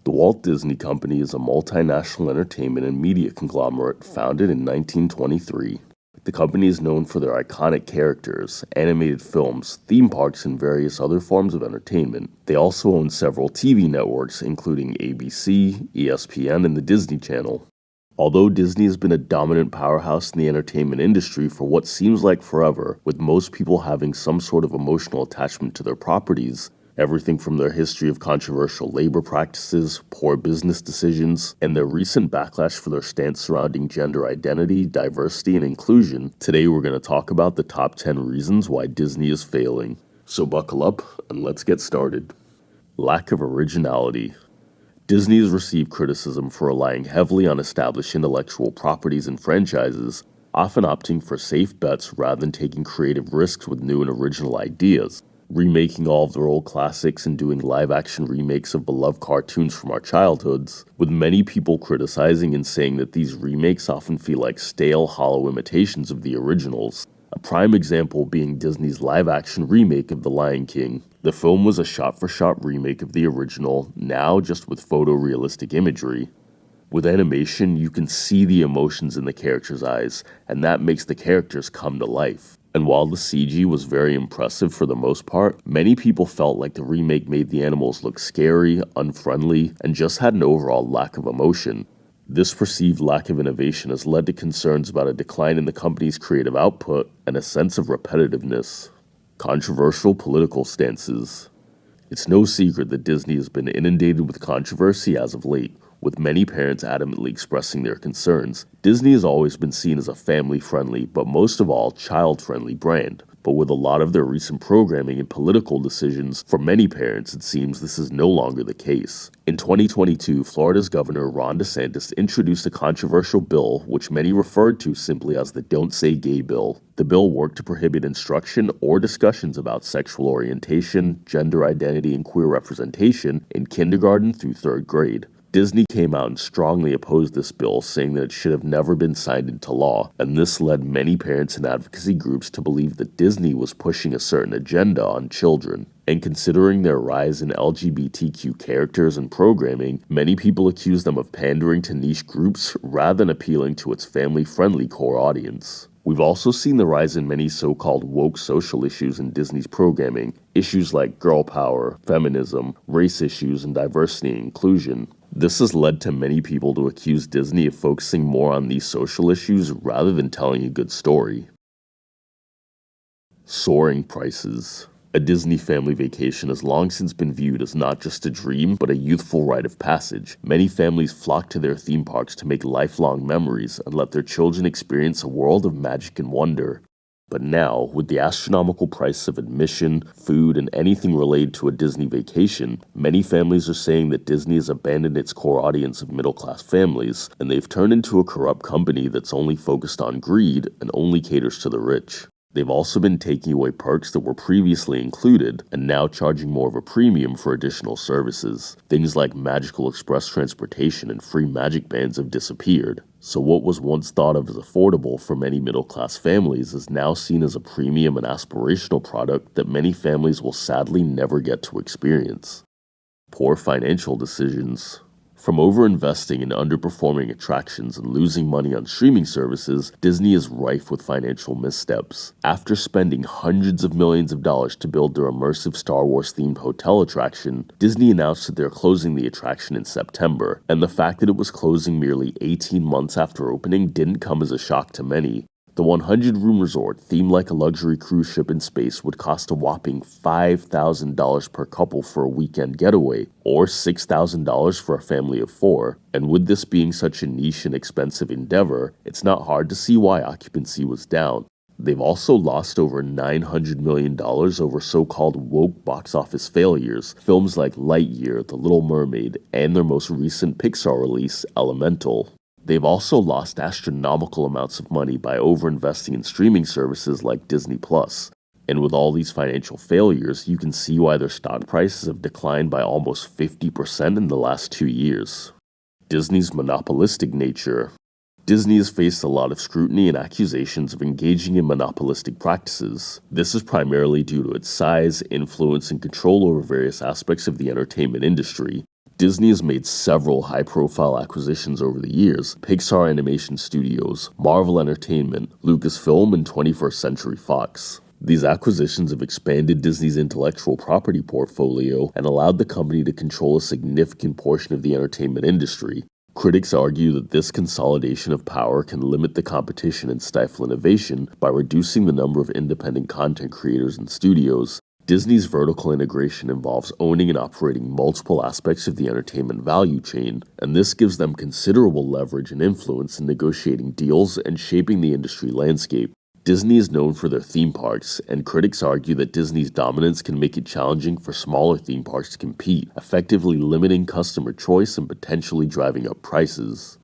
The Walt Disney Company is a multinational entertainment and media conglomerate founded in 1923. The company is known for their iconic characters, animated films, theme parks, and various other forms of entertainment. They also own several TV networks, including ABC, ESPN, and the Disney Channel. Although Disney has been a dominant powerhouse in the entertainment industry for what seems like forever, with most people having some sort of emotional attachment to their properties, everything from their history of controversial labor practices, poor business decisions, and their recent backlash for their stance surrounding gender identity, diversity, and inclusion, today we're going to talk about the top 10 reasons why Disney is failing. So buckle up and let's get started. Lack of originality. Disney has received criticism for relying heavily on established intellectual properties and franchises, often opting for safe bets rather than taking creative risks with new and original ideas. Remaking all of their old classics and doing live-action remakes of beloved cartoons from our childhoods, with many people criticizing and saying that these remakes often feel like stale, hollow imitations of the originals. A prime example being Disney's live-action remake of The Lion King. The film was a shot-for-shot remake of the original, now just with photorealistic imagery. With animation, you can see the emotions in the characters' eyes, and that makes the characters come to life. And while the CG was very impressive for the most part, many people felt like the remake made the animals look scary, unfriendly, and just had an overall lack of emotion. This perceived lack of innovation has led to concerns about a decline in the company's creative output and a sense of repetitiveness. Controversial political stances. It's no secret that Disney has been inundated with controversy as of late, with many parents adamantly expressing their concerns. Disney has always been seen as a family-friendly, but most of all, child-friendly brand. But with a lot of their recent programming and political decisions, for many parents it seems this is no longer the case. In 2022, Florida's Governor Ron DeSantis introduced a controversial bill which many referred to simply as the Don't Say Gay bill. The bill worked to prohibit instruction or discussions about sexual orientation, gender identity, and queer representation in kindergarten through third grade. Disney came out and strongly opposed this bill, saying that it should have never been signed into law, and this led many parents and advocacy groups to believe that Disney was pushing a certain agenda on children. And considering their rise in LGBTQ characters and programming, many people accuse them of pandering to niche groups rather than appealing to its family-friendly core audience. We've also seen the rise in many so-called woke social issues in Disney's programming, issues like girl power, feminism, race issues, and diversity and inclusion. This has led to many people to accuse Disney of focusing more on these social issues rather than telling a good story. Soaring prices. A Disney family vacation has long since been viewed as not just a dream, but a youthful rite of passage. Many families flock to their theme parks to make lifelong memories and let their children experience a world of magic and wonder. But now, with the astronomical price of admission, food, and anything related to a Disney vacation, many families are saying that Disney has abandoned its core audience of middle-class families, and they've turned into a corrupt company that's only focused on greed and only caters to the rich. They've also been taking away perks that were previously included and now charging more of a premium for additional services. Things like Magical Express transportation and free magic bands have disappeared. So what was once thought of as affordable for many middle-class families is now seen as a premium and aspirational product that many families will sadly never get to experience. Poor financial decisions. From overinvesting in underperforming attractions and losing money on streaming services, Disney is rife with financial missteps. After spending hundreds of millions of dollars to build their immersive Star Wars-themed hotel attraction, Disney announced that they're closing the attraction in September, and the fact that it was closing merely 18 months after opening didn't come as a shock to many. The 100-room resort, themed like a luxury cruise ship in space, would cost a whopping $5,000 per couple for a weekend getaway, or $6,000 for a family of 4. And with this being such a niche and expensive endeavor, it's not hard to see why occupancy was down. They've also lost over $900 million over so-called woke box office failures, films like Lightyear, The Little Mermaid, and their most recent Pixar release, Elemental. They've also lost astronomical amounts of money by overinvesting in streaming services like Disney+. And with all these financial failures, you can see why their stock prices have declined by almost 50% in the last 2 years. Disney's monopolistic nature. Disney has faced a lot of scrutiny and accusations of engaging in monopolistic practices. This is primarily due to its size, influence, and control over various aspects of the entertainment industry. Disney has made several high-profile acquisitions over the years: Pixar Animation Studios, Marvel Entertainment, Lucasfilm, and 21st Century Fox. These acquisitions have expanded Disney's intellectual property portfolio and allowed the company to control a significant portion of the entertainment industry. Critics argue that this consolidation of power can limit the competition and stifle innovation by reducing the number of independent content creators and studios. Disney's vertical integration involves owning and operating multiple aspects of the entertainment value chain, and this gives them considerable leverage and influence in negotiating deals and shaping the industry landscape. Disney is known for their theme parks, and critics argue that Disney's dominance can make it challenging for smaller theme parks to compete, effectively limiting customer choice and potentially driving up prices.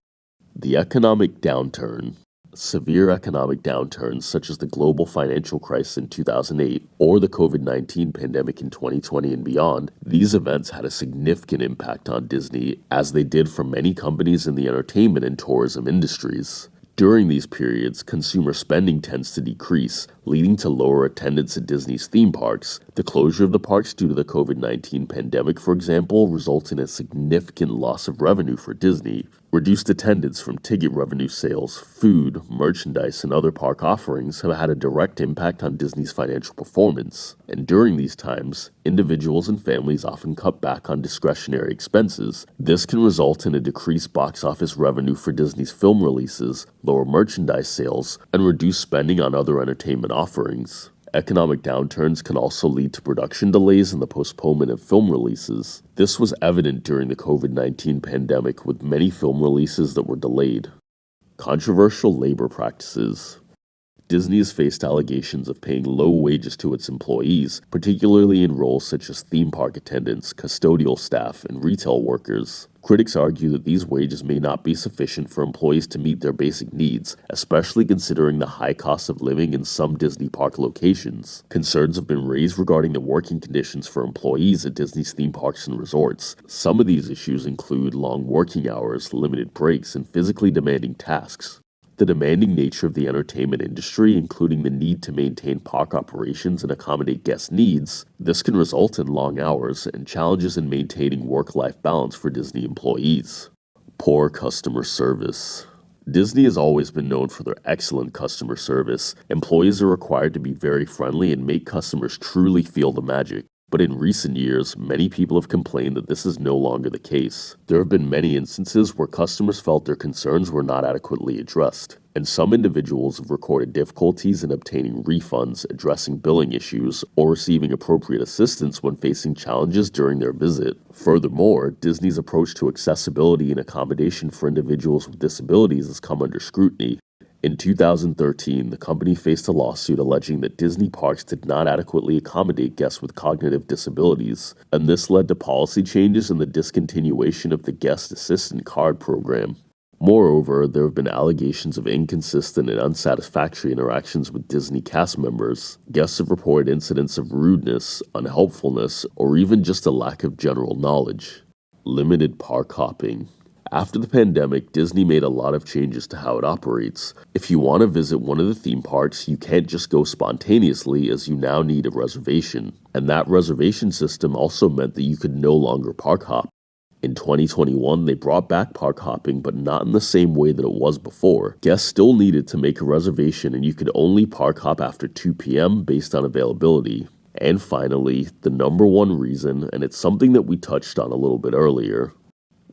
The economic downturn. Severe economic downturns such as the global financial crisis in 2008 or the COVID-19 pandemic in 2020 and beyond, these events had a significant impact on Disney, as they did for many companies in the entertainment and tourism industries. During these periods, consumer spending tends to decrease, leading to lower attendance at Disney's theme parks. The closure of the parks due to the COVID-19 pandemic, for example, resulted in a significant loss of revenue for Disney. Reduced attendance from ticket revenue sales, food, merchandise, and other park offerings have had a direct impact on Disney's financial performance. And during these times, individuals and families often cut back on discretionary expenses. This can result in a decreased box office revenue for Disney's film releases, lower merchandise sales, and reduced spending on other entertainment offerings. Economic downturns can also lead to production delays and the postponement of film releases. This was evident during the COVID-19 pandemic, with many film releases that were delayed. Controversial labor practices. Disney has faced allegations of paying low wages to its employees, particularly in roles such as theme park attendants, custodial staff, and retail workers. Critics argue that these wages may not be sufficient for employees to meet their basic needs, especially considering the high cost of living in some Disney park locations. Concerns have been raised regarding the working conditions for employees at Disney's theme parks and resorts. Some of these issues include long working hours, limited breaks, and physically demanding tasks. The demanding nature of the entertainment industry, including the need to maintain park operations and accommodate guest needs, this can result in long hours and challenges in maintaining work-life balance for Disney employees. Poor customer service. Disney has always been known for their excellent customer service. Employees are required to be very friendly and make customers truly feel the magic. But in recent years, many people have complained that this is no longer the case. There have been many instances where customers felt their concerns were not adequately addressed, and some individuals have recorded difficulties in obtaining refunds, addressing billing issues, or receiving appropriate assistance when facing challenges during their visit. Furthermore, Disney's approach to accessibility and accommodation for individuals with disabilities has come under scrutiny. In 2013, the company faced a lawsuit alleging that Disney parks did not adequately accommodate guests with cognitive disabilities, and this led to policy changes and the discontinuation of the Guest Assistant Card program. Moreover, there have been allegations of inconsistent and unsatisfactory interactions with Disney cast members. Guests have reported incidents of rudeness, unhelpfulness, or even just a lack of general knowledge. Limited park hopping. After the pandemic, Disney made a lot of changes to how it operates. If you want to visit one of the theme parks, you can't just go spontaneously, as you now need a reservation. And that reservation system also meant that you could no longer park hop. In 2021, they brought back park hopping, but not in the same way that it was before. Guests still needed to make a reservation, and you could only park hop after 2 p.m. based on availability. And finally, the number one reason, and it's something that we touched on a little bit earlier: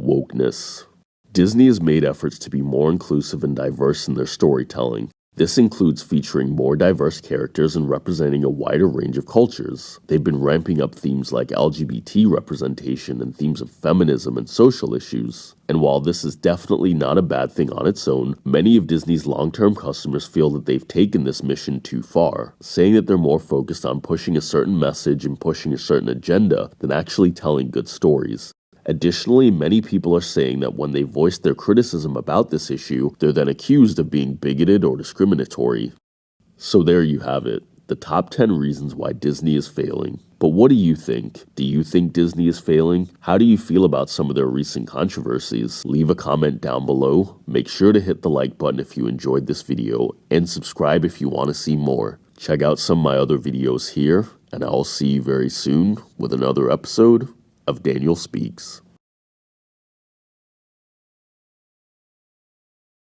wokeness. Disney has made efforts to be more inclusive and diverse in their storytelling. This includes featuring more diverse characters and representing a wider range of cultures. They've been ramping up themes like LGBT representation and themes of feminism and social issues. And while this is definitely not a bad thing on its own, many of Disney's long-term customers feel that they've taken this mission too far, saying that they're more focused on pushing a certain message and pushing a certain agenda than actually telling good stories. Additionally, many people are saying that when they voice their criticism about this issue, they're then accused of being bigoted or discriminatory. So there you have it, the top 10 reasons why Disney is failing. But what do you think? Do you think Disney is failing? How do you feel about some of their recent controversies? Leave a comment down below. Make sure to hit the like button if you enjoyed this video, and subscribe if you want to see more. Check out some of my other videos here, and I'll see you very soon with another episode of Daniel Speaks.